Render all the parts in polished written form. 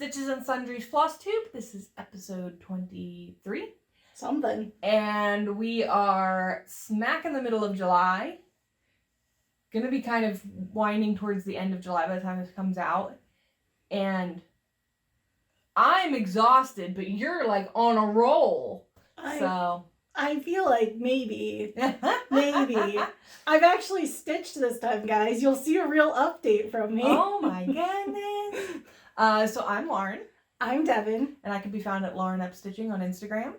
Stitches and Sundries Flosstube. This is episode 23. Something. And we are smack in the middle of July. Gonna be kind of winding towards the end of July by the time this comes out. And I'm exhausted, but you're like on a roll. I feel like maybe. I've actually stitched this time, guys. You'll see a real update from me. Oh my goodness. So I'm Lauren. I'm Devyn. And I can be found at Lauren Up Stitching on Instagram.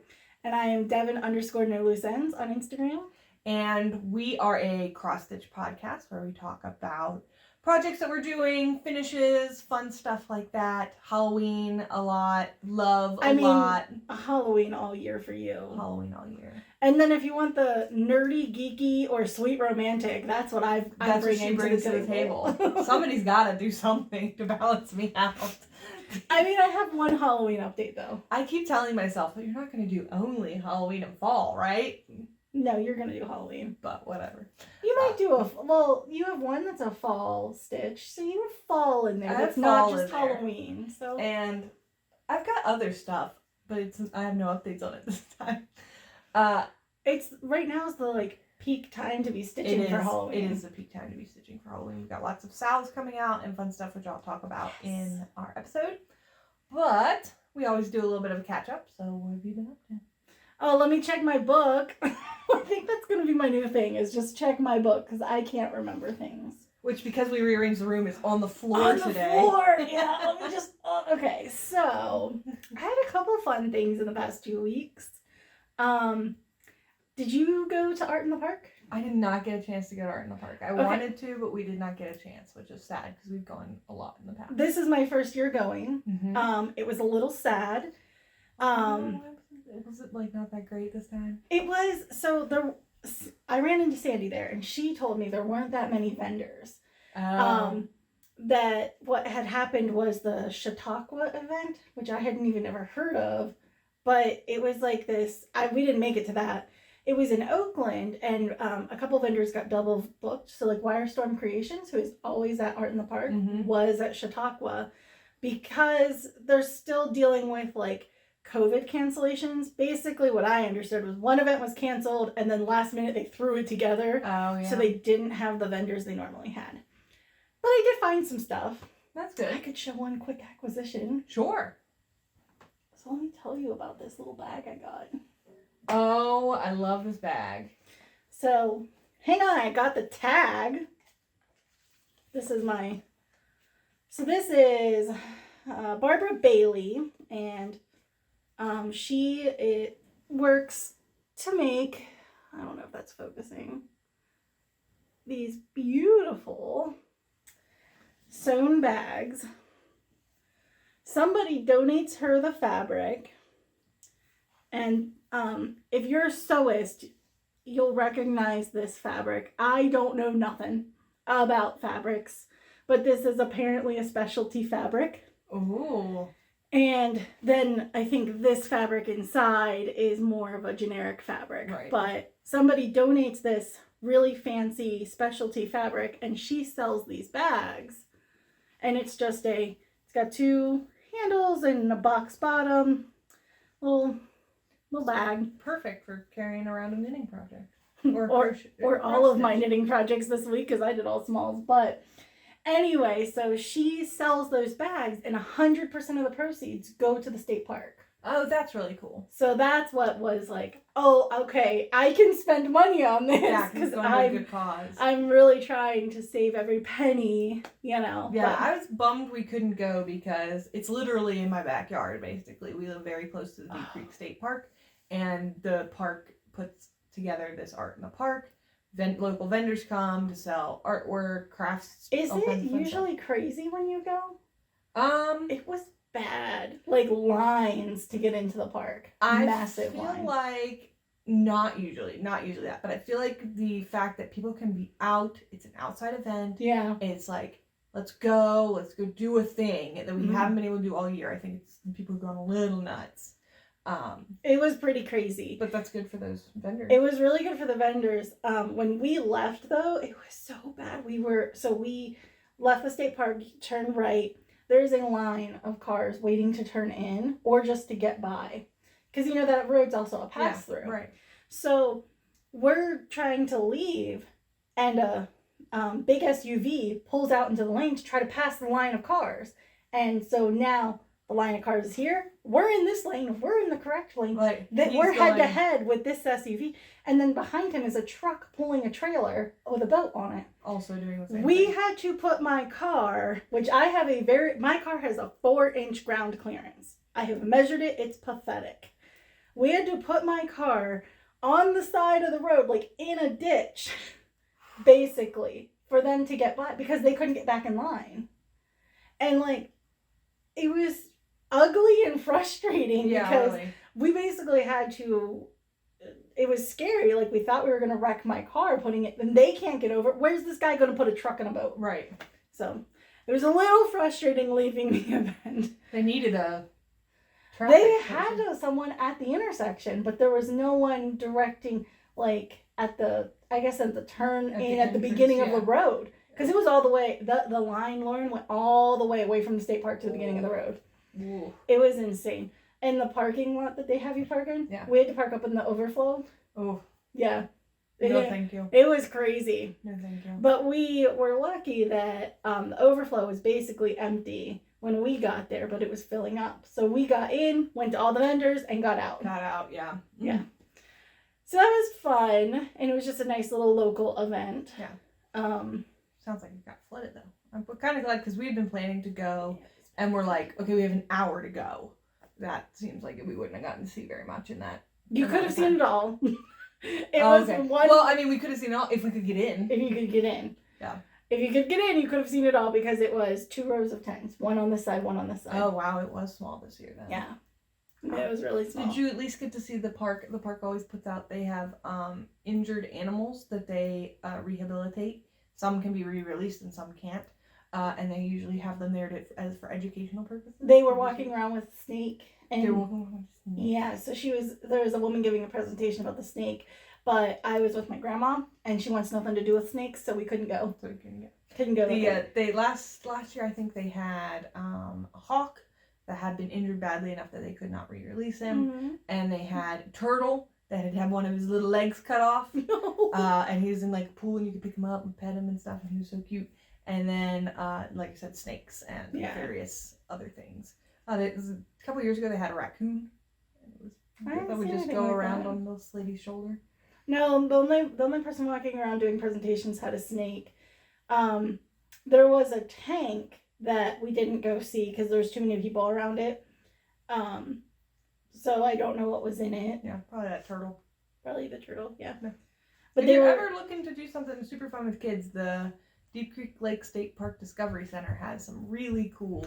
And I am Devyn_no loose ends on Instagram. And we are a cross-stitch podcast where we talk about projects that we're doing, finishes, fun stuff like that. Halloween a lot, love a lot. Halloween all year for you. Halloween all year. And then if you want the nerdy, geeky, or sweet romantic, that's what I bring to the table. Somebody's got to do something to balance me out. I have one Halloween update though. I keep telling myself, you're not going to do only Halloween and fall, right? No, you're going to do Halloween. But whatever. You might do you have one that's a fall stitch, so you have fall in there. That's not just Halloween. So. And I've got other stuff, but I have no updates on it this time. It's right now is the peak time to be stitching for Halloween. It is the peak time to be stitching for Halloween. We've got lots of salves coming out and fun stuff, which I'll talk about in our episode. But we always do a little bit of a catch up. So what have you been up to? Oh, let me check my book. I think that's going to be my new thing, is just check my book, because I can't remember things. Which, because we rearranged the room, is on the floor today. On the floor, yeah. Let me just... Okay, so I had a couple fun things in the past 2 weeks. Did you go to Art in the Park? I did not get a chance to go to Art in the Park. I wanted to, but we did not get a chance, which is sad, because we've gone a lot in the past. This is my first year going. Mm-hmm. It was a little sad. Was it not that great this time? It was. So I ran into Sandy there, and she told me there weren't that many vendors. That what had happened was the Chautauqua event, which I hadn't even ever heard of, but it was like this. We didn't make it to that. It was in Oakland, and a couple vendors got double booked. So Wirestorm Creations, who is always at Art in the Park, was at Chautauqua because they're still dealing with COVID cancellations. Basically what I understood was one event was canceled, and then last minute they threw it together. Oh, yeah. So they didn't have the vendors they normally had. But I did find some stuff. That's good. I could show one quick acquisition. Sure. So let me tell you about this little bag I got. Oh, I love this bag. So, hang on, I got the tag. This is Barbara Bailey, and it works to make, I don't know if that's focusing, these beautiful sewn bags. Somebody donates her the fabric, and if you're a sewist, you'll recognize this fabric. I don't know nothing about fabrics, but this is apparently a specialty fabric. Ooh. And then I think this fabric inside is more of a generic fabric. Right. But somebody donates this really fancy specialty fabric, and she sells these bags. And it's got 2 handles and a box bottom, little bag. Perfect for carrying around a knitting project. Or all of my knitting projects this week, because I did all smalls. But anyway, so she sells those bags, and 100% of the proceeds go to the state park. Oh, that's really cool. So that's what was okay, I can spend money on this. Yeah, because it's a good cause. I'm really trying to save every penny, Yeah, but I was bummed we couldn't go because it's literally in my backyard, basically. We live very close to the Deep Creek State Park, and the park puts together this Art in the Park. Local vendors come to sell artwork, crafts. Is it usually crazy when you go? It was bad. Lines to get into the park. Massive lines. I feel like not usually that, but I feel like the fact that people can be out, it's an outside event. Yeah. It's let's go do a thing that we haven't been able to do all year. I think people have gone a little nuts. It was pretty crazy. But that's good for those vendors. It was really good for the vendors. When we left, though, it was so bad. We left the state park, turned right. there's a line of cars waiting to turn in or just to get by. Because you know that road's also a pass through. Right. So we're trying to leave, and a big SUV pulls out into the lane to try to pass the line of cars. And so now the line of cars is here. We're in this lane. We're in the correct lane. Like, We're head to head with this SUV. And then behind him is a truck pulling a trailer with a boat on it. Also doing the same We thing. had to put my car, which I have my car has a 4-inch ground clearance. I have measured it. It's pathetic. We had to put my car on the side of the road, like in a ditch, basically, for them to get by because they couldn't get back in line. And like, it was ugly and frustrating because really. we basically had to, it was scary. Like, we thought we were going to wreck my car putting it, and they can't get over it. Where's this guy going to put a truck in a boat? Right. So it was a little frustrating leaving the event. They needed a They had someone at the intersection, but there was no one directing, like, at the turn in at the beginning of the road. Because it was all the way, the line, Lauren, went all the way away from the state park to the beginning of the road. Ooh. It was insane. And the parking lot that they have you park in, we had to park up in the overflow. Oh. Yeah. No, thank you. It was crazy. No, thank you. But we were lucky that the overflow was basically empty when we got there, but it was filling up. So we got in, went to all the vendors, and got out. Yeah. Yeah. So that was fun, and it was just a nice little local event. Yeah. Sounds like it got flooded, though. I'm kind of glad, because we had been planning to go, and we're like, okay, we have an hour to go. That seems like we wouldn't have gotten to see very much in that. You could have seen it all. It was okay. Well, I mean, we could have seen it all if we could get in. If you could get in. Yeah. If you could get in, you could have seen it all because it was 2 rows of tents. One on this side, one on this side. Oh, wow. It was small this year, then. Yeah. It was really small. Did you at least get to see the park? The park always puts out, they have injured animals that they rehabilitate. Some can be re-released and some can't. And they usually have them there for educational purposes. They were walking around with a snake. And they were walking around with a snake. Yeah, so there was a woman giving a presentation about the snake, but I was with my grandma, and she wants nothing to do with snakes, so we couldn't go. So we couldn't go. Couldn't go. They last year, I think they had a hawk that had been injured badly enough that they could not re-release him. Mm-hmm. And they had a turtle that had had one of his little legs cut off. No. And he was in like a pool, and you could pick him up and pet him and stuff, and he was so cute. And then, like I said, snakes and various other things. A couple years ago, they had a raccoon. That would just go around on this lady's shoulder. No, the only person walking around doing presentations had a snake. There was a tank that we didn't go see because there was too many people around it. So I don't know what was in it. Yeah, probably that turtle. Probably the turtle, yeah. No. But if you're ever looking to do something super fun with kids, the Deep Creek Lake State Park Discovery Center has some really cool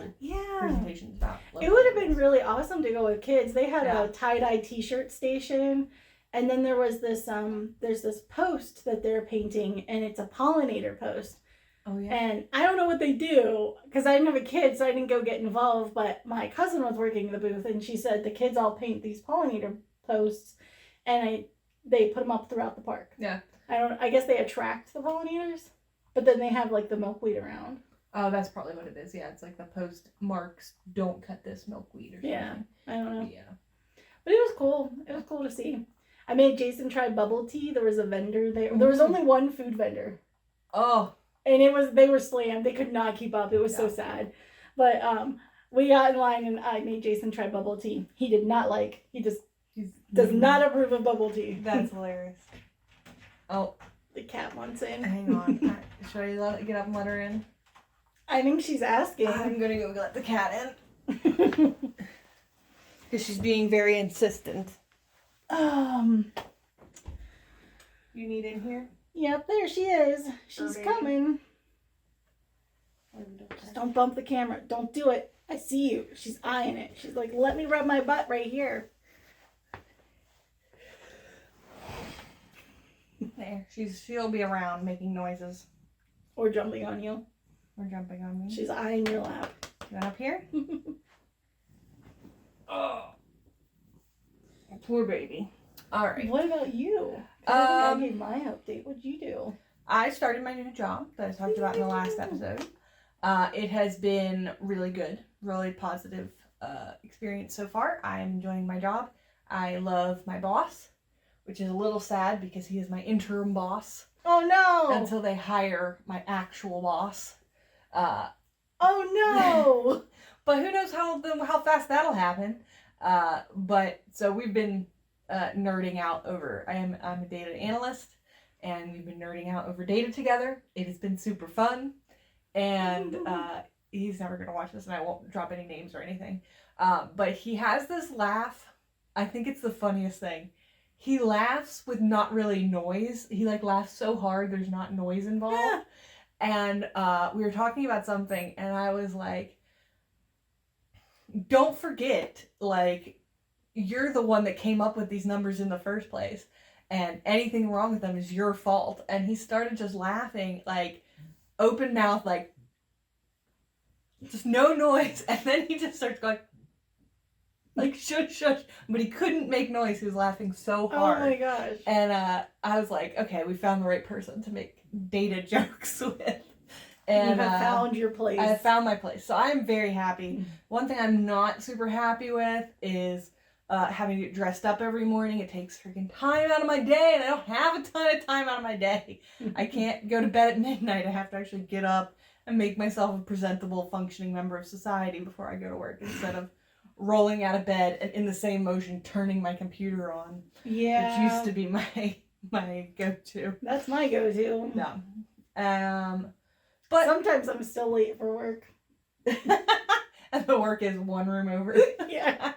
presentations about. It would have been really awesome to go with kids. They had a tie-dye t-shirt station, and then there was this there's this post that they're painting, and it's a pollinator post. Oh yeah. And I don't know what they do because I didn't have a kid, so I didn't go get involved. But my cousin was working the booth, and she said the kids all paint these pollinator posts, and they put them up throughout the park. Yeah. I guess they attract the pollinators. But then they have, like, the milkweed around. Oh, that's probably what it is. Yeah, it's like the post marks, don't cut this milkweed or something. Yeah, I don't know. Yeah. But it was cool. It was cool to see. I made Jason try bubble tea. There was a vendor there. There was only one food vendor. Oh. And they were slammed. They could not keep up. It was so sad. But we got in line, and I made Jason try bubble tea. He did not like. He does not approve of bubble tea. That's hilarious. Oh. The cat wants in. Hang on. Should I get up and let her in? I think she's asking. I'm going to go let the cat in. Because she's being very insistent. You need in here? Yep, there she is. She's coming. Just don't bump the camera. Don't do it. I see you. She's eyeing it. She's like, let me rub my butt right here. There. She'll be around making noises. Or jumping on you. Or jumping on me. She's eyeing your lap. You want up here? Oh. Poor baby. Alright. What about you? I gave my update. What'd you do? I started my new job that I talked about in the last episode. It has been really good, really positive experience so far. I'm enjoying my job. I love my boss, which is a little sad because he is my interim boss. Oh no! Until they hire my actual boss. Oh no! But who knows how fast that'll happen. But so we've been nerding out over. I'm a data analyst, and we've been nerding out over data together. It has been super fun, and he's never gonna watch this, and I won't drop any names or anything. But he has this laugh. I think it's the funniest thing. He laughs with not really noise. He like laughs so hard there's not noise involved. Yeah. And we were talking about something, and I was like, don't forget, like, you're the one that came up with these numbers in the first place, and anything wrong with them is your fault. And he started just laughing, like, open mouth, like, just no noise. And then he just starts going, like, shush, shush. But he couldn't make noise. He was laughing so hard. Oh my gosh. And I was like, okay, we found the right person to make data jokes with. And you have found your place. I have found my place. So I'm very happy. One thing I'm not super happy with is having to get dressed up every morning. It takes freaking time out of my day, and I don't have a ton of time out of my day. I can't go to bed at midnight. I have to actually get up and make myself a presentable, functioning member of society before I go to work, instead of rolling out of bed and in the same motion turning my computer on. Yeah. Which used to be my go-to. That's my go-to. No. But sometimes I'm still late for work. And the work is one room over. Yeah.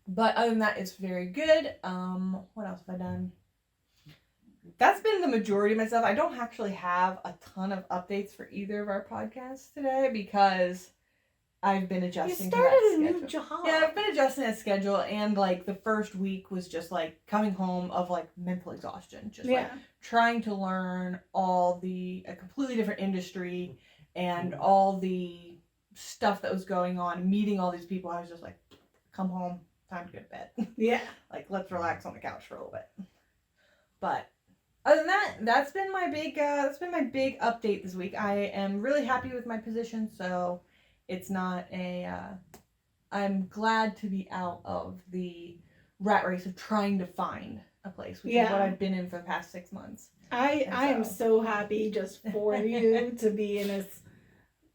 But other than that, it's very good. What else have I done? That's been the majority of my stuff. I don't actually have a ton of updates for either of our podcasts today because I've been adjusting to that schedule. You started a new job. Yeah, I've been adjusting that schedule, and like the first week was just like coming home of like mental exhaustion. Just like trying to learn a completely different industry and all the stuff that was going on, meeting all these people. I was just like, come home, time to go to bed. Yeah. Like, let's relax on the couch for a little bit. But other than that, that's been my big update this week. I am really happy with my position, so it's not I'm glad to be out of the rat race of trying to find a place, which is what I've been in for the past 6 months. I am so happy just for you to be in a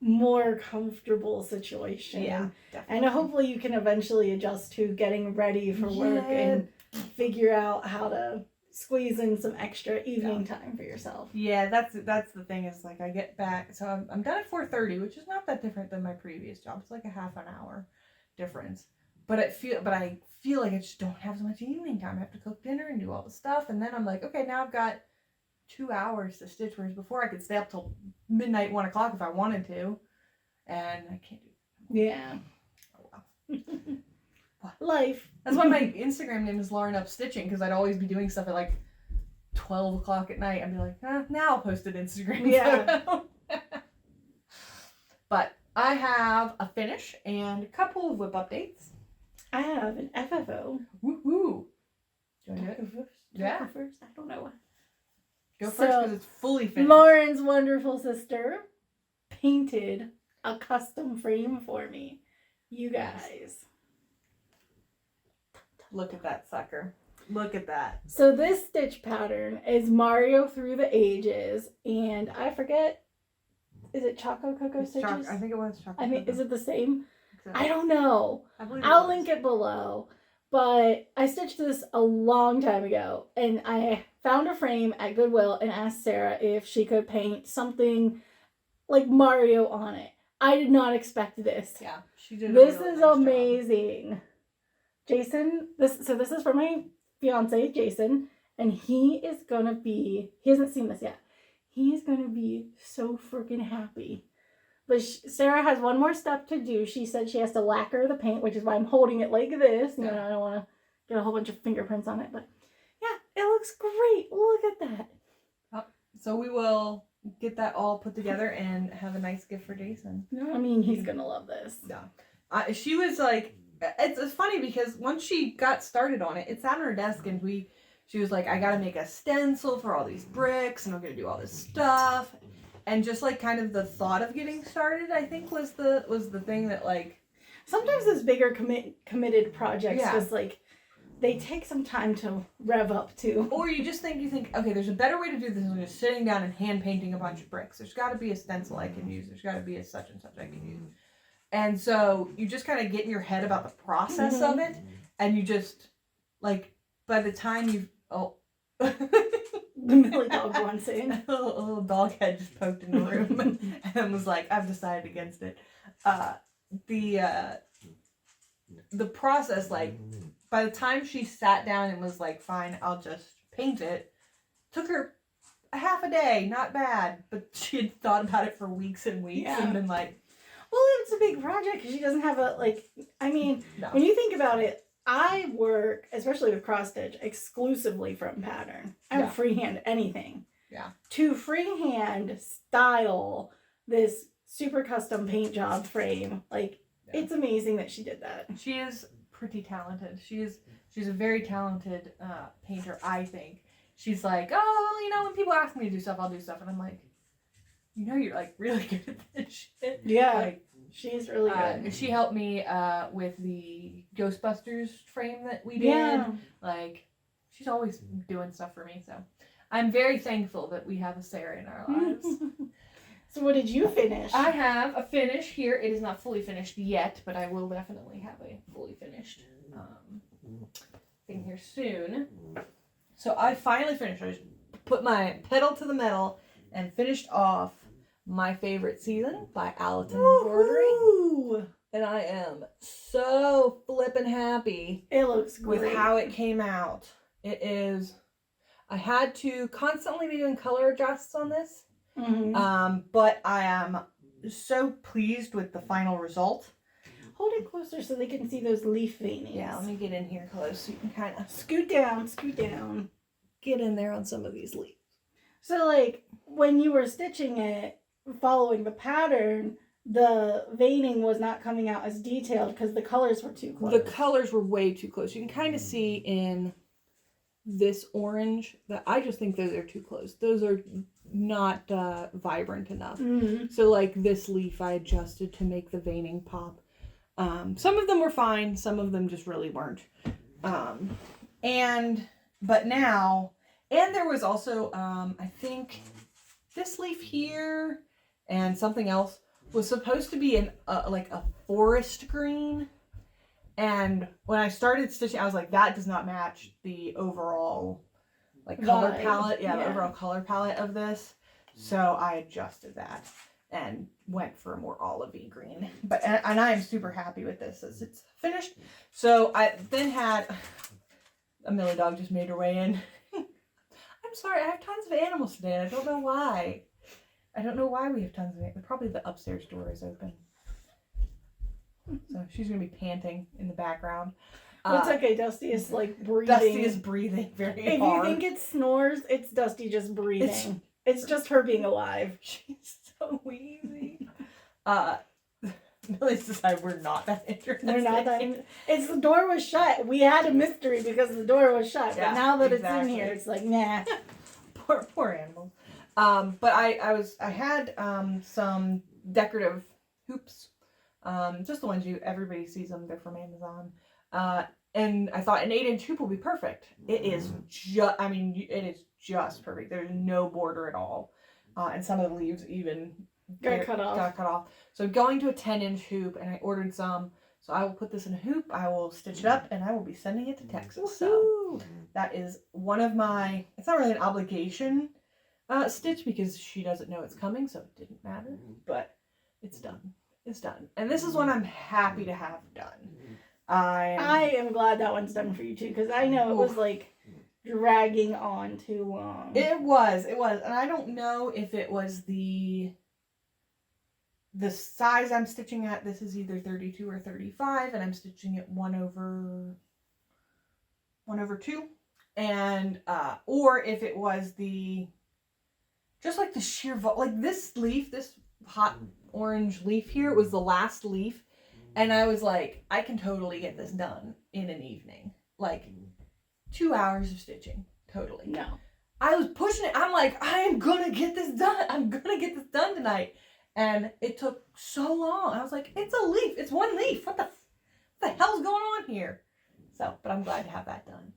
more comfortable situation. Yeah, definitely. And hopefully you can eventually adjust to getting ready for work and figure out how to squeeze in some extra evening time for yourself. Yeah, that's the thing, is like I get back, so I'm done at 4:30, which is not that different than my previous job. It's like a half an hour difference. But I feel like I just don't have so much evening time. I have to cook dinner and do all the stuff, and then I'm like, okay, now I've got 2 hours to stitch, whereas before I could stay up till midnight, 1 o'clock if I wanted to, and I can't do that. Yeah. Oh well. Life. That's why my Instagram name is Lauren Up Stitching, because I'd always be doing stuff at like 12 o'clock at night. I'd be like, now I'll post an Instagram photo. But I have a finish and a couple of whip updates. I have an FFO. Woo-hoo. Do you want to go first? Yeah. Go first? I don't know. Go first because it's fully finished. Lauren's wonderful sister painted a custom frame for me. You guys. Look at that sucker. Look at that. So this stitch pattern is Mario Through the Ages, and I forget, is it Choco Coco Stitches? I think it was Choco Coco. Is it the same? So, I don't know. I'll link it below. But I stitched this a long time ago, and I found a frame at Goodwill and asked Sarah if she could paint something like Mario on it. I did not expect this. Yeah, she did. This is amazing. Job. Jason, this is for my fiance, Jason, and he hasn't seen this yet. He is going to be so freaking happy. But Sarah has one more step to do. She said she has to lacquer the paint, which is why I'm holding it like this. You know, I don't want to get a whole bunch of fingerprints on it. But yeah, it looks great. Look at that. Oh, so we will get that all put together and have a nice gift for Jason. I mean, he's going to love this. Yeah. She was like, it's funny because once she got started on it, it sat on her desk and she was like, I got to make a stencil for all these bricks and I'm going to do all this stuff. And just like kind of the thought of getting started, I think was the thing that like. Sometimes those bigger committed projects Yeah. just like they take some time to rev up to. Or you think, okay, there's a better way to do this than just sitting down and hand painting a bunch of bricks. There's got to be a stencil I can use. There's got to be a such and such I can use. And so you just kind of get in your head about the process of it, and you just like by the time you The Millie dog wants in. a little dog head just poked in the room and was like, I've decided against it. The process, like, by the time she sat down and was like, fine, I'll just paint it, took her a half a day, not bad, but she had thought about it for weeks and weeks and been like, well, it's a big project because she doesn't have a, like, I mean, no. When you think about it, I work, especially with cross stitch, exclusively from pattern. I don't freehand anything. Yeah. To freehand style this super custom paint job frame, like, it's amazing that she did that. She is pretty talented. She's a very talented painter, I think. She's like, oh, you know, when people ask me to do stuff, I'll do stuff. And I'm like, you know, you're like really good at this shit. Yeah. Like, she's really good. She helped me with the Ghostbusters frame that we did. Yeah. Like, she's always doing stuff for me. So I'm very thankful that we have a Sarah in our lives. So what did you finish? I have a finish here. It is not fully finished yet, but I will definitely have a fully finished thing here soon. So I finally finished. I just put my pedal to the metal and finished off My Favorite Season by Allerton Embroidery. And I am so flippin' happy. It looks great. With how it came out. It is... I had to constantly be doing color adjusts on this. Mm-hmm. But I am so pleased with the final result. Hold it closer so they can see those leaf veinings. Yeah, let me get in here close so you can kind of scoot down. Get in there on some of these leaves. So, like, when you were stitching it, following the pattern, the veining was not coming out as detailed because the colors were too close. The colors were way too close. You can kind of see in this orange that I just think those are too close. Those are not vibrant enough. Mm-hmm. So, like, this leaf I adjusted to make the veining pop. Some of them were fine. Some of them just really weren't. But now, and there was also, I think this leaf here and something else was supposed to be like a forest green. And when I started stitching, I was like, that does not match the overall like color palette. Yeah, the overall color palette of this. So I adjusted that and went for a more olivey green. And I am super happy with this as it's finished. So I then had a Millie dog just made her way in. I'm sorry, I have tons of animals today and I don't know why. I don't know why we have tons of animals. Probably the upstairs door is open. So she's going to be panting in the background. It's okay, Dusty is like breathing. Dusty is breathing very if hard. If you think it snores, it's Dusty just breathing. It's just her being alive. She's so wheezy. Millie's decided we're not that interested. We're not that it's the door was shut. We had a mystery because the door was shut. Yeah, but now that exactly. it's in here, it's like, nah. Poor animals. But I had some decorative hoops. Just the ones everybody sees them. They're from Amazon. And I thought an 8-inch hoop will be perfect. It is it is just perfect. There's no border at all. And some of the leaves even got cut off. So going to a 10-inch hoop, and I ordered some. So I will put this in a hoop. I will stitch it up, and I will be sending it to Texas. So that is one of my. It's not really an obligation stitch because she doesn't know it's coming, so it didn't matter. But it's done. It's done. And this is one I'm happy to have done. I am glad that one's done for you too, because I know it was like dragging on too long. It was. And I don't know if it was the size I'm stitching at. This is either 32 or 35, and I'm stitching it 1/2. And or if it was just like the sheer like this leaf, this hot orange leaf here, it was the last leaf, and I was like, I can totally get this done in an evening, like 2 hours of stitching, totally. No, I was pushing it. I'm like, I am gonna get this done. I'm gonna get this done tonight. And it took so long. I was like, it's a leaf. It's one leaf. What the hell's going on here? So, but I'm glad to have that done.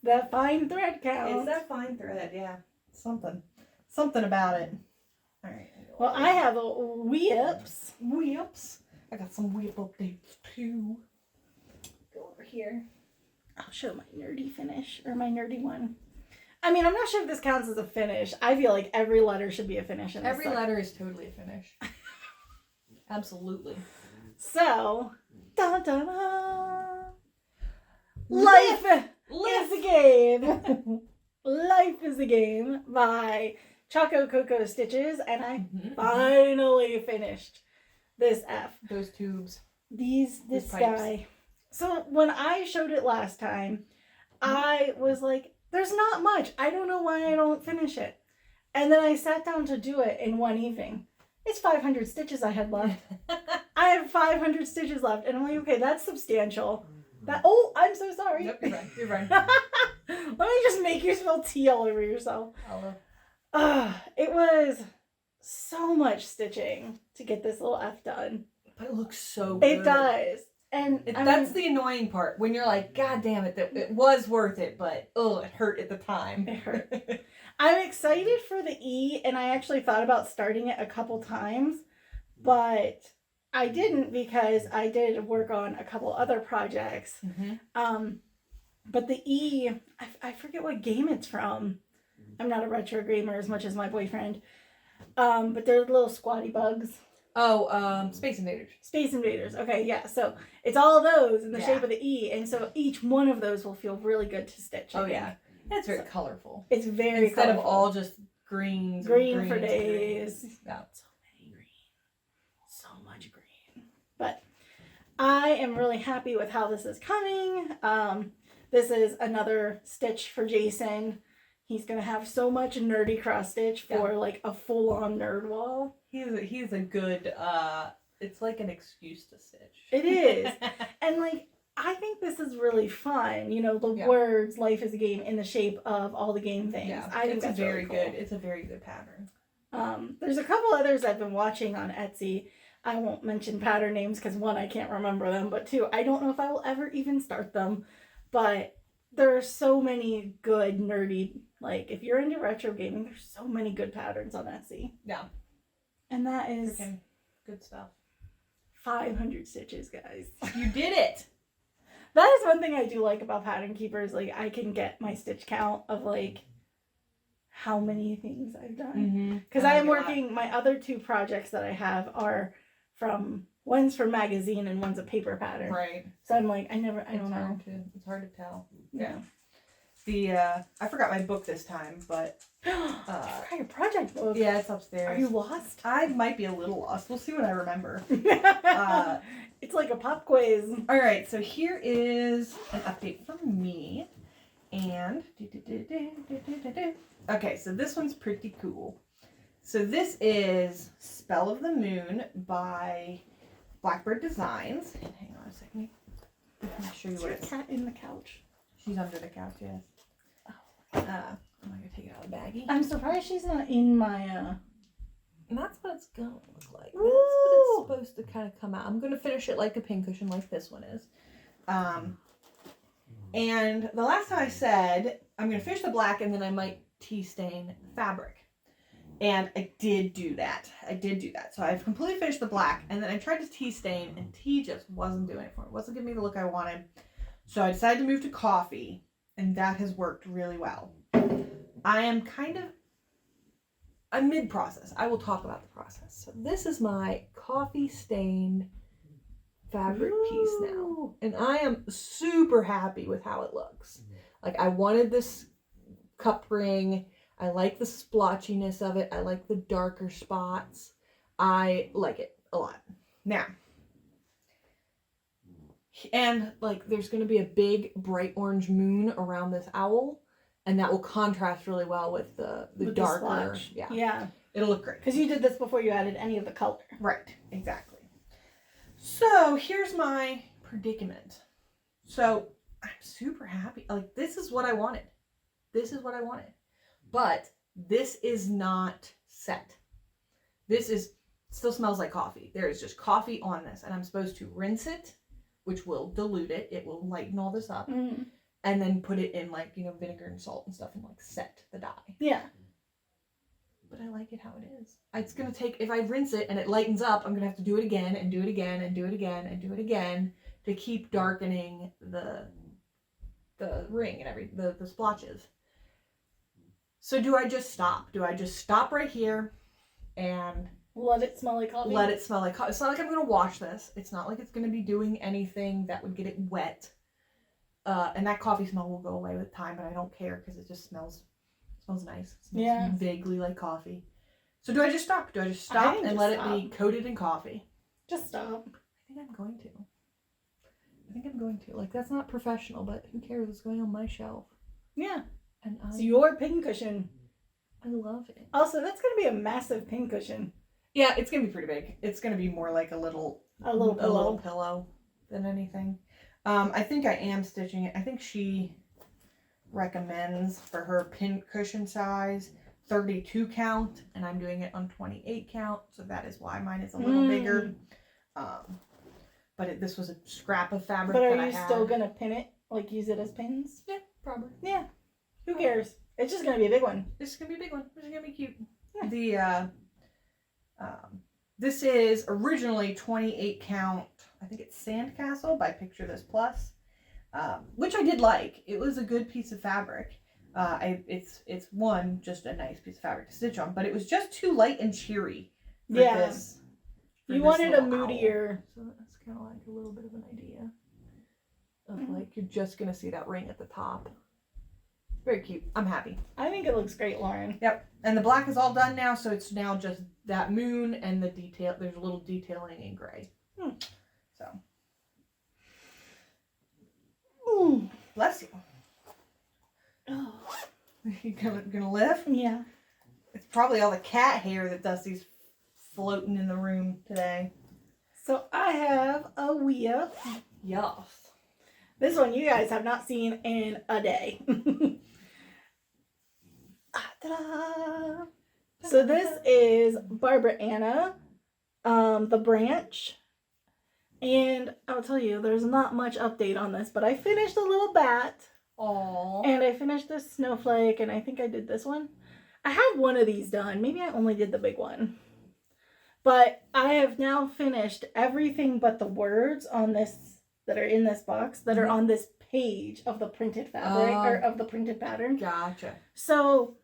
That fine thread count. It's that fine thread, yeah. Something about it. All right. Well, I have a whips. I got some whip updates too. Go over here. I'll show my nerdy finish, or my nerdy one. I mean, I'm not sure if this counts as a finish. I feel like every letter should be a finish in this Every letter is totally a finish. Absolutely. So, dun, dun, dun. Life is a game. Life is a game by Choco Coco Stitches, and I finally finished this F. Those tubes. This guy. So when I showed it last time, I was like, there's not much. I don't know why I don't finish it. And then I sat down to do it in one evening. It's 500 stitches I had left. I have 500 stitches left. And I'm like, okay, that's substantial. Oh, I'm so sorry. Nope, you're right. Let me just make you spill tea all over yourself. It was so much stitching to get this little F done. But it looks so good. It does. And that's the annoying part. When you're like, God damn it, it was worth it, but it hurt at the time. It hurt. I'm excited for the E, and I actually thought about starting it a couple times, but I didn't because I did work on a couple other projects. But the E, I forget what game it's from. I'm not a retro gamer as much as my boyfriend. But they're little squatty bugs. Space Invaders. Space Invaders. Okay, yeah. So it's all of those in the shape of the E, and so each one of those will feel really good to stitch. Oh yeah, it's very colorful. It's very instead colorful. of all just greens. Green for days. Yeah. So many green. So much green. But I am really happy with how this is coming. This is another stitch for Jason. He's gonna have so much nerdy cross stitch for like a full-on nerd wall. He's a good it's like an excuse to stitch. It is. And like I think this is really fun. You know, the words life is a game in the shape of all the game things. Yeah, I think it's that's very really cool. good. It's a very good pattern. There's a couple others I've been watching on Etsy. I won't mention pattern names because one, I can't remember them, but two, I don't know if I will ever even start them. But there are so many good nerdy, like if you're into retro gaming, there's so many good patterns on Etsy. Yeah. And that is good stuff. 500 stitches, guys. You did it. That is one thing I do like about Pattern Keepers. Like I can get my stitch count of like how many things I've done. Because I am working, my other two projects that I have are one's for magazine and one's a paper pattern. Right. So I'm like, I don't know. It's hard to tell. Yeah. I forgot my book this time, but I forgot your project book. Yeah, it's upstairs. Are you lost? I might be a little lost. We'll see what I remember. It's like a pop quiz. All right, so here is an update from me. And okay, so this one's pretty cool. So this is Spell of the Moon by Blackbird Designs. And hang on a second. Let me show you what it's. Cat in the couch. She's under the couch, yes. I'm not gonna take it out of the baggie. I'm surprised she's not in my And that's what it's gonna look like. That's what it's supposed to kind of come out. I'm gonna finish it like a pincushion, like this one is. And the last time I said I'm gonna finish the black and then I might tea stain fabric. And I did do that. So I've completely finished the black and then I tried to tea stain and tea just wasn't doing it for me. It wasn't giving me the look I wanted. So I decided to move to coffee and that has worked really well. I'm mid-process. I will talk about the process. So this is my coffee stained fabric piece now. And I am super happy with how it looks. Like I wanted this cup ring. I like the splotchiness of it. I like the darker spots. I like it a lot. Now, and like there's going to be a big bright orange moon around this owl. And that will contrast really well with the darker. Yeah. It'll look great. Because you did this before you added any of the color. Right. Exactly. So here's my predicament. So I'm super happy. Like this is what I wanted. But this is not set. Still smells like coffee. There is just coffee on this, and I'm supposed to rinse it, which will dilute it. It will lighten all this up, and then put it in like, vinegar and salt and stuff, and like set the dye. Yeah. But I like it how it is. It's gonna take, if I rinse it and it lightens up, I'm gonna have to do it again and do it again and do it again and do it again to keep darkening the ring and the splotches. So do I just stop? Do I just stop right here and let it smell like coffee? Let it smell like coffee. It's not like I'm gonna wash this. It's not like it's gonna be doing anything that would get it wet. And that coffee smell will go away with time, but I don't care because it just smells nice. It smells vaguely like coffee. So do I just stop? Do I just stop and let it be coated in coffee? Just stop. I think I'm going to. Like, that's not professional, but who cares what's going on my shelf? Yeah. And it's your pincushion. I love it. Also, that's going to be a massive pincushion. Yeah, it's going to be pretty big. It's going to be more like a little pillow than anything. I think I am stitching it. I think she recommends for her pin cushion size 32 count, and I'm doing it on 28 count, so that is why mine is a little bigger. But this was a scrap of fabric. But are you still gonna pin it, like use it as pins? Yeah, probably. Yeah. Who cares? It's just gonna be a big one. This is gonna be a big one. This is gonna be cute. Yeah. This is originally 28 count. I think it's Sandcastle by Picture This Plus. Which I did like. It was a good piece of fabric. It's just a nice piece of fabric to stitch on, but it was just too light and cheery for this. You wanted a moodier. So that's kind of like a little bit of an idea of like you're just gonna see that ring at the top. Very cute. I'm happy. I think it looks great, Lauren. Yep. And the black is all done now, so it's now just that moon and the detail. There's a little detailing in gray. So. Ooh. Bless you. Oh. You gonna lift? Yeah. It's probably all the cat hair that Dusty's floating in the room today. So I have a Wea. Yes. This one you guys have not seen in a day. Ta-da! So this is Barbara Anna, The Branch. And I'll tell you, there's not much update on this, but I finished a little bat. Aww. And I finished this snowflake, and I think I did this one. I have one of these done. Maybe I only did the big one. But I have now finished everything but the words on this that are in this box that are on this page of the printed fabric or of the printed pattern. Gotcha. So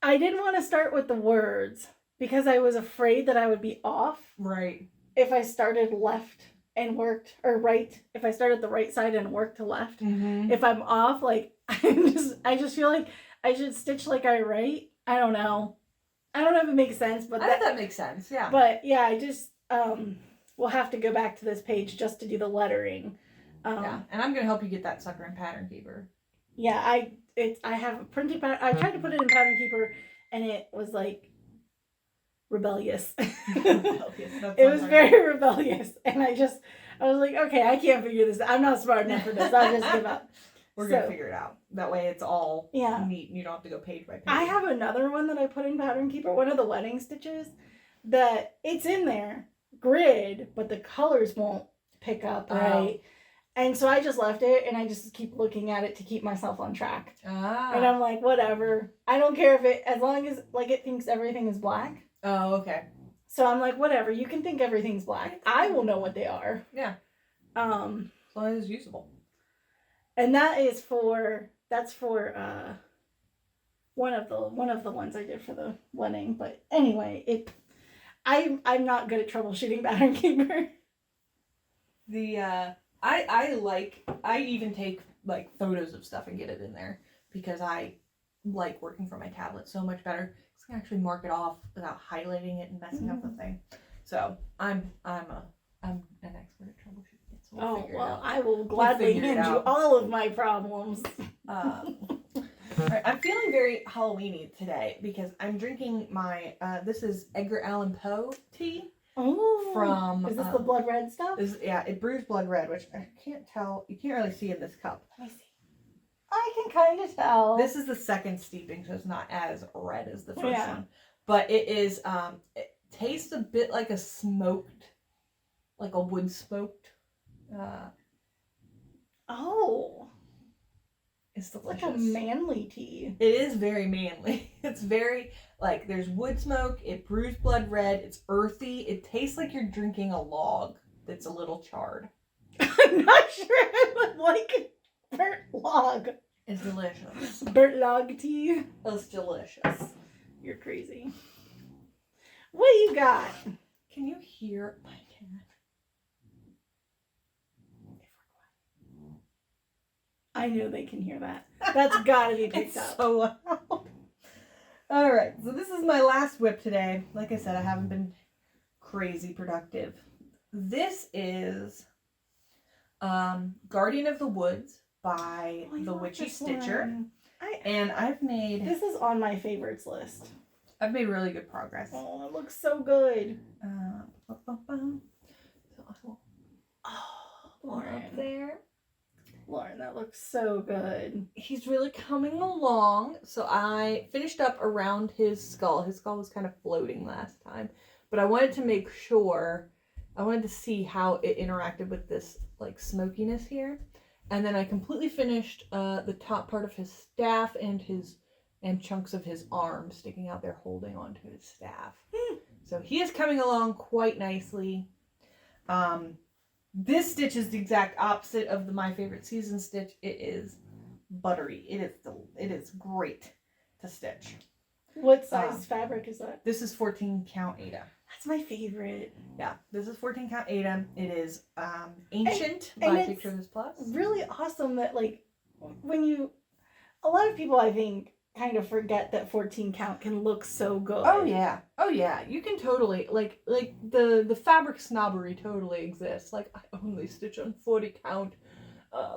I didn't want to start with the words because I was afraid that I would be off. Right. If I started left and worked, or right, if I started the right side and worked to left. If I'm off, like, I just feel like I should stitch like I write. I don't know if it makes sense, but I think that makes sense, yeah. But yeah, I just we'll have to go back to this page just to do the lettering. Yeah, and I'm gonna help you get that sucker in Pattern Keeper. Yeah, I have a printed pattern. I tried to put it in Pattern Keeper, and it was like rebellious. It was very rebellious, and I was like, okay, I can't figure this out. I'm not smart enough for this. I'll just give up. We're gonna figure it out. That way it's all neat and you don't have to go page by page. I have another one that I put in Pattern Keeper, one of the wedding stitches, that it's in there, grid, but the colors won't pick up right. And so I just left it, and I just keep looking at it to keep myself on track. And I'm like, whatever. I don't care if it, as long as like it thinks everything is black. Oh, okay. So I'm like, whatever. You can think everything's black. I will know what they are. Yeah. As long as it's usable. And that's for one of the ones I did for the wedding. But anyway, I'm not good at troubleshooting Pattern Keeper. I even take like photos of stuff and get it in there because I like working from my tablet so much better. I can actually mark it off without highlighting it and messing up the thing. So I'm an expert at troubleshooting it. So I will gladly hand you all of my problems. Right, I'm feeling very Halloweeny today because I'm drinking my this is Edgar Allen Poe tea. Oh, is this the blood red stuff? It brews blood red, which I can't tell. You can't really see in this cup. Let me see. I can kind of tell. This is the second steeping, so it's not as red as the first Yeah. one. But it is, it tastes a bit like a smoked, like a wood smoked. Oh. It's It's delicious. like a manly tea. It is very manly. It's very, like, there's wood smoke, it brews blood red, it's earthy, it tastes like you're drinking a log that's a little charred. I'm not sure I would like a burnt log. It's delicious. Burnt log tea. It's delicious. You're crazy. What do you got? Can you hear my cat? I know they can hear that. That's gotta be picked It's up. so loud. Alright, so this is my last whip today. Like I said, I haven't been crazy productive. This is Guardian of the Woods by the Witchy Stitcher. And I've made This is on my favorites list. really good progress. Oh, it looks so good. So I will Lauren. up there. Lauren, that looks so good. He's really coming along. So I finished up around his skull. His skull was kind of floating last time. But I wanted to make sure, I wanted to see how it interacted with this like smokiness here. And then I completely finished the top part of his staff and chunks of his arm sticking out there holding onto his staff. So he is coming along quite nicely. This stitch is the exact opposite of the My Favorite Season stitch. It is buttery. It is great to stitch. What size fabric is that? This is 14 count Ada. That's my favorite. Yeah, this is 14 count Ada. It is Ancient and by it's Pictures Plus. Really awesome that like a lot of people I think kind of forget that 14 count can look so good. Oh yeah. You can totally like the fabric snobbery totally exists. Like I only stitch on 40 count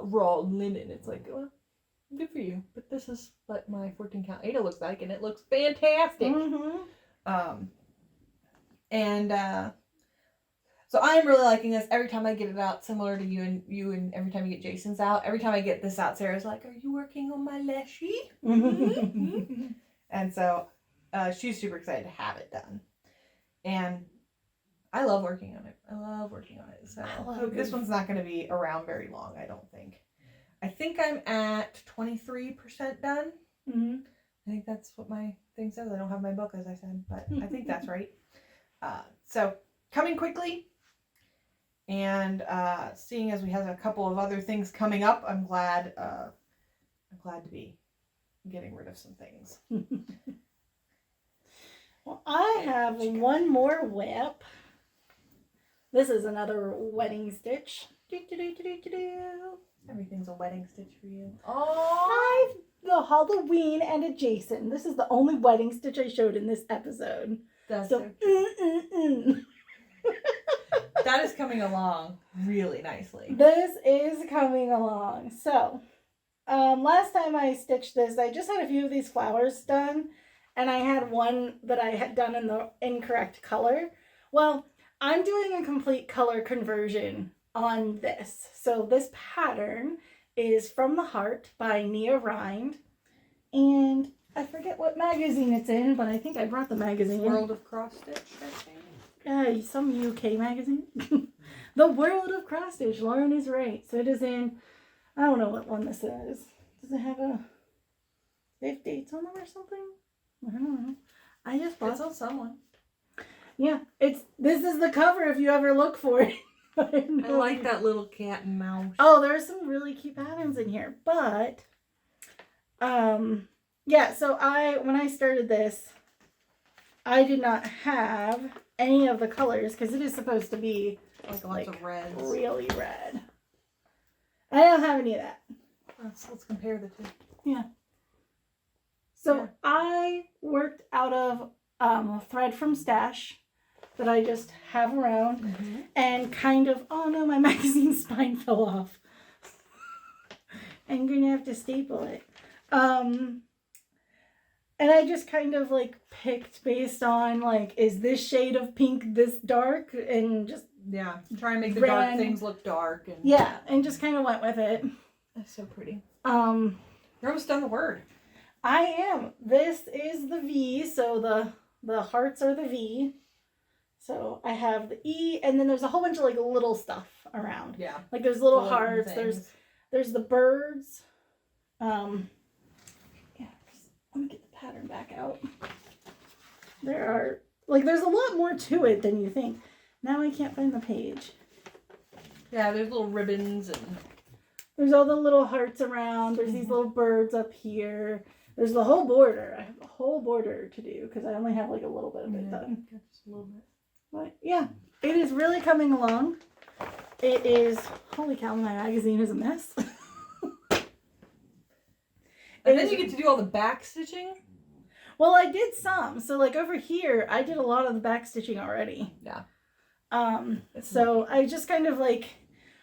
raw linen. It's like, well, good for you. But this is what my 14 count Ada looks like, and it looks fantastic. Mm-hmm. So I am really liking this. Every time I get it out, similar to you and every time you get Jason's out, every time I get this out, Sarah's like, "Are you working on my leshy?" And so she's super excited to have it done. And I love working on it. So this one's not going to be around very long, I don't think. I think I'm at 23% done. Mm-hmm. I think that's what my thing says. I don't have my book, as I said, but I think that's right. So coming quickly, and seeing as we have a couple of other things coming up, I'm glad to be getting rid of some things. Well, I have one more whip. This is another wedding stitch. Everything's a wedding stitch for you. Oh, the Halloween and a Jason. This is the only wedding stitch I showed in this episode. That's So, that is coming along really nicely. This is coming along. So, last time I stitched this, I just had a few of these flowers done, and I had one that I had done in the incorrect color. Well, I'm doing a complete color conversion on this. So this pattern is From the Heart by Rhind, and I forget what magazine it's in, but I think I brought the magazine. World of Cross Stitch, I think. Some UK magazine. The World of Cross Stitch. Lauren is right. So it is in, I don't know what one this is. Does it have they have dates on them or something? I don't know. I just bought It's on someone. Yeah, this is the cover if you ever look for it. I like that little cat and mouse. Oh, there's some really cute patterns in here. But yeah, so when I started this, I did not have any of the colors because it is supposed to be Lots of reds. really red. I don't have any of that. Let's compare the two. Yeah. So Yeah. I worked out of a thread from Stash that I just have around, and kind of, oh no, my magazine spine fell off. I'm gonna have to staple it. And I just kind of like picked based on like, is this shade of pink this dark, and just try and make the dark things look dark, and yeah, and just kind of went with it. That's so pretty. You're almost done the word. I am. This is the V, so the hearts are the V. So I have the E, and then there's a whole bunch of like little stuff around. Yeah. Like there's little Floating hearts. things. There's the birds. Yeah. Let me get the pattern back out. There are there's a lot more to it than you think. Now I can't find the page. Yeah, there's little ribbons and there's all the little hearts around. There's these little birds up here. There's the whole border. I have a whole border to do because I only have like a little bit of it done. Just a little bit. But yeah, it is really coming along. It is, holy cow, my magazine is a mess. And then you get to do all the back stitching. Well, I did some. So like over here, I did a lot of the back stitching already. Yeah. So I just kind of like,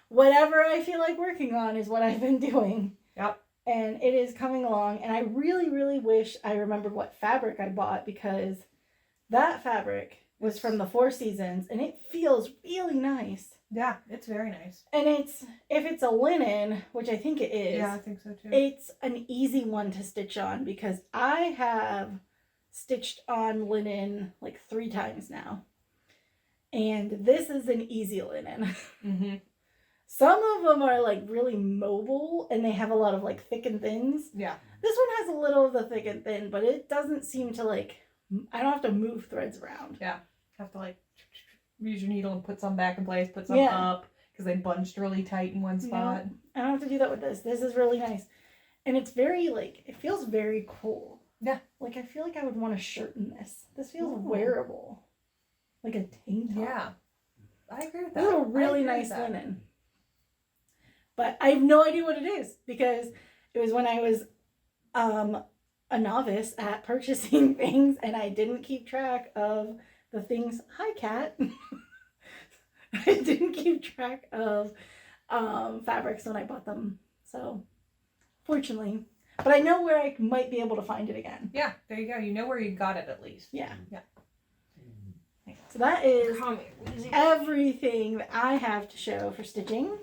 whatever I feel like working on is what I've been doing. Yep. And it is coming along. And I really, really wish I remembered what fabric I bought because that fabric was from the Four Seasons and it feels really nice. Yeah, it's very nice. And if it's a linen, which I think it is. Yeah, I think so too. It's an easy one to stitch on because I have stitched on linen like 3 times now. And this is an easy linen. Mm-hmm. Some of them are like really mobile and they have a lot of like thick and thins. Yeah. This one has a little of the thick and thin, but it doesn't seem to like, I don't have to move threads around. Yeah. Have to like use your needle and put some back in place, put some up because they bunched really tight in one spot. No, I don't have to do that with this. This is really nice. And it's very like, it feels very cool. Yeah. Like I feel like I would want a shirt in this. This feels wearable. Like a tank top. Yeah. I agree with that. This is a really nice linen. But I have no idea what it is because it was when I was a novice at purchasing things and I didn't keep track of the things. Hi, Kat. I didn't keep track of fabrics when I bought them. So, fortunately. But I know where I might be able to find it again. Yeah, there you go. You know where you got it at least. Yeah. Yeah. So that is everything that I have to show for stitching.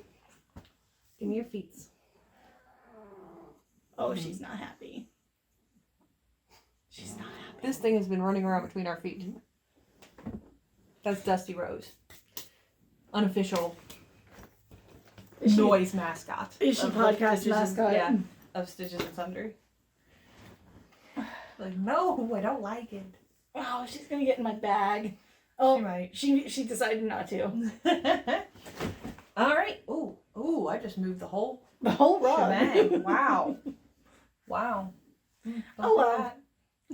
Give me your feet. Oh, she's not happy. She's not happy. This thing has been running around between our feet. That's Dusty Rose. Unofficial noise mascot. Is she podcast mascot? Yeah, of Stitches and Sundry. Like, no, I don't like it. Oh, she's going to get in my bag. Oh, she might. She decided not to. All right. Ooh, I just moved the whole rug. shebang. Wow. Wow. Oh, well.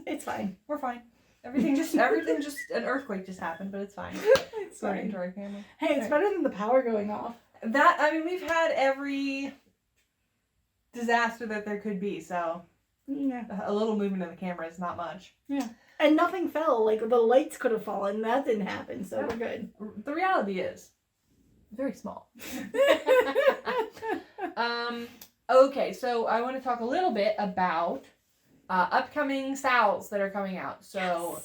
It's fine. We're fine. Everything just an earthquake just happened, but it's fine. It's fine. Into our camera. Hey, it's better than the power going off. We've had every disaster that there could be, so yeah, a little movement of the camera is not much. Yeah. And nothing fell. Like the lights could have fallen. That didn't happen, so we're good. The reality is very small. Okay, so I want to talk a little bit about upcoming sales that are coming out. So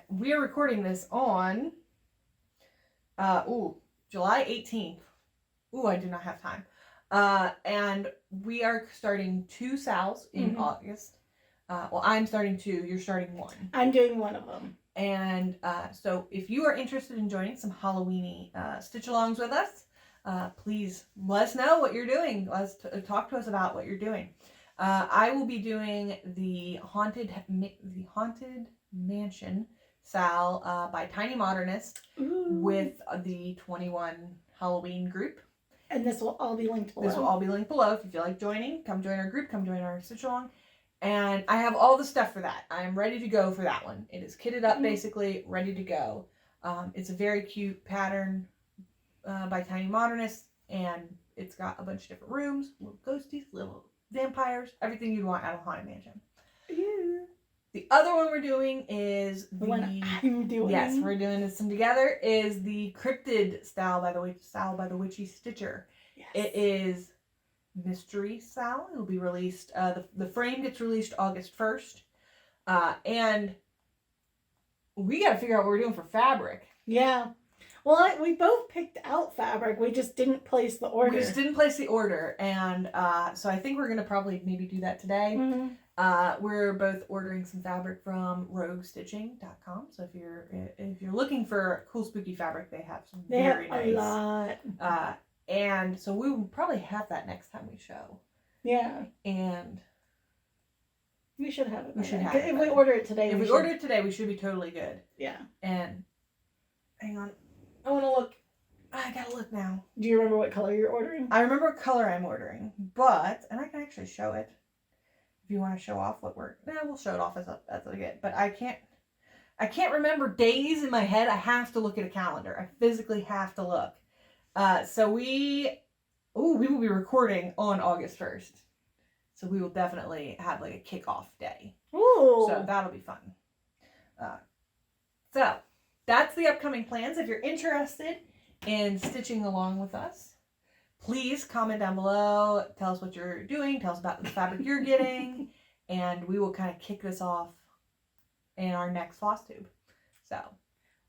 we are recording this on July 18th. I do not have time. And we are starting 2 sales in August. I'm starting 2. You're starting 1. I'm doing one of them. And so if you are interested in joining some Halloween-y stitch-alongs with us, please let us know what you're doing. Let's talk to us about what you're doing. I will be doing the Haunted Mansion sal by Tiny Modernist with the 21 Halloween group. And this will all be linked below. This will all be linked below. If you feel like joining, come join our group, come join our stitch-along. And I have all the stuff for that. I'm ready to go for that one. It is kitted up, basically, ready to go. It's a very cute pattern by Tiny Modernist, and it's got a bunch of different rooms, little ghosties, little vampires, everything you'd want out of Haunted Mansion. Yeah. The other one we're doing is the one I'm doing. Yes, we're doing this one together. Is the Cryptid style by the Witchy Stitcher. Yes. It is mystery style. It'll be released. The frame gets released August 1st, and we got to figure out what we're doing for fabric. Yeah. Well, we both picked out fabric. We just didn't place the order. We just didn't place the order, and so I think we're gonna probably maybe do that today. Mm-hmm. We're both ordering some fabric from roguestitching.com. So if you're looking for cool spooky fabric, they have some very nice. A lot. And so we will probably have that next time we show. Yeah. And we should have it. We should have it. If we order it today. If we order it today, we should be totally good. Yeah. And hang on, I want to look. I gotta look now. Do you remember what color you're ordering? I remember what color I'm ordering, and I can actually show it. If you want to show off what we'll show it off as we get. But I can't remember days in my head. I have to look at a calendar. I physically have to look. So we will be recording on August 1st. So we will definitely have like a kickoff day. Ooh. So that'll be fun. So that's the upcoming plans. If you're interested in stitching along with us, please comment down below. Tell us what you're doing. Tell us about the fabric you're getting. And we will kind of kick this off in our next Flosstube. So.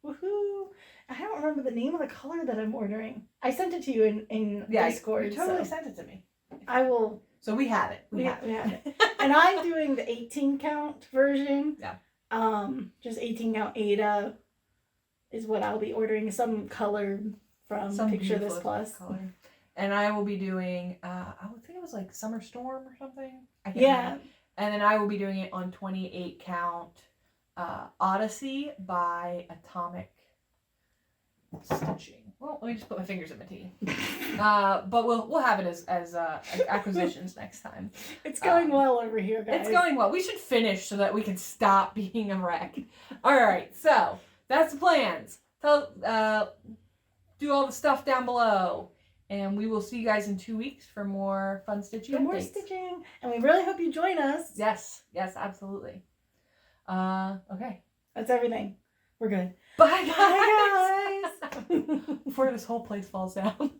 Woohoo! I don't remember the name of the color that I'm ordering. I sent it to you in Discord. You totally sent it to me. I will. So we have it. We have it. And I'm doing the 18 count version. Yeah. Just 18 count Ada is what I'll be ordering. Some colored from Picture This Plus. Color. And I will be doing, I would think it was like Summer Storm or something. I can't remember. And then I will be doing it on 28 count Odyssey by Atomic Stitching. Well, let me just put my fingers in my tea. But we'll have it as acquisitions next time. It's going well over here, guys. It's going well. We should finish so that we can stop being a wreck. All right, so that's the plans. Do all the stuff down below. And we will see you guys in 2 weeks for more fun stitching updates. More stitching. And we really hope you join us. Yes, absolutely. Okay. That's everything. We're good. Bye, guys. Before this whole place falls down.